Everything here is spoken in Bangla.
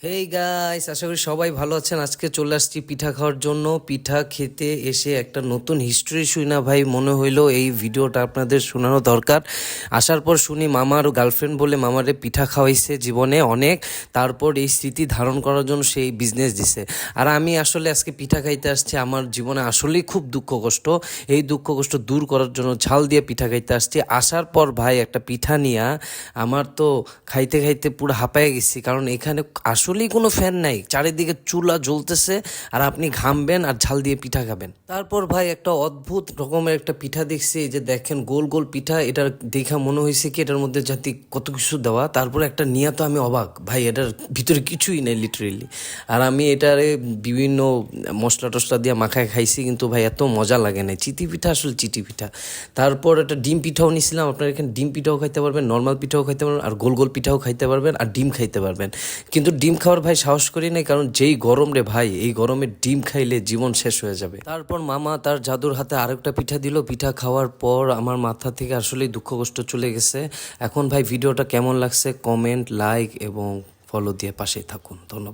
হেই গাইস, আশা করি সবাই ভালো আছেন। আজকে চলে আসছি পিঠা খাওয়ার জন্য। পিঠা খেতে এসে একটা নতুন হিস্ট্রি শুই না ভাই, মনে হইলো এই ভিডিওটা আপনাদের শোনানো দরকার। আসার পর শুনি মামার গার্লফ্রেন্ড বলে মামারে পিঠা খাওয়াইছে জীবনে অনেক, তারপর এই স্মৃতি ধারণ করার জন্য সেই বিজনেস দিছে। আর আমি আসলে আজকে পিঠা খাইতে আসছি, আমার জীবনে আসলেই খুব দুঃখ কষ্ট। এই দুঃখ কষ্ট দূর করার জন্য ঝাল দিয়ে পিঠা খাইতে আসছি। আসার পর ভাই একটা পিঠা নিয়া আমার তো খাইতে খাইতে পুরো হাঁপায়ে গেছি, কারণ এখানে আসলেই কোনো ফ্যান নাই, চারিদিকে চুলা জ্বলতেছে আর আপনি ঘামবেন আর ঝাল দিয়ে পিঠা খাবেন। তারপর ভাই একটা অদ্ভুত রকমের একটা পিঠা দেখছি, এই যে দেখেন গোল গোল পিঠা, এটা দেখা মনে হয়েছে কি এটার মধ্যে জাতি কত কিছু দেওয়া। তারপর একটা নিয়ে তো আমি অবাক ভাই, এটার ভিতরে কিছুই নেই লিটারেলি। আর আমি এটারে বিভিন্ন মশলা টশলা দিয়ে মাখায় খাইছি, কিন্তু ভাই এত মজা লাগে না। চিতি পিঠা আসলে চিটি পিঠা। তারপর একটা ডিম পিঠাও নিছিলাম, আপনার এখানে ডিম পিঠাও খাইতে পারবেন, নর্মাল পিঠাও খাইতে পারবেন, আর গোল গোল পিঠাও খাইতে পারবেন, আর ডিম খাইতে পারবেন। কিন্তু ডিম খাওয়ার ভাই সাহস করি নাই, কারণ যেই গরম রে ভাই, এই গরমে ডিম খাইলে জীবন শেষ হয়ে যাবে। তারপর মামা তার জাদুর হাতে আরেকটা পিঠা দিল। পিঠা খাওয়ার পর আমার মাথা থেকে আসলেই দুঃখ কষ্ট চলে গেছে। এখন ভাই ভিডিওটা কেমন লাগছে কমেন্ট, লাইক এবং ফলো দিয়ে পাশেই থাকুন। ধন্যবাদ।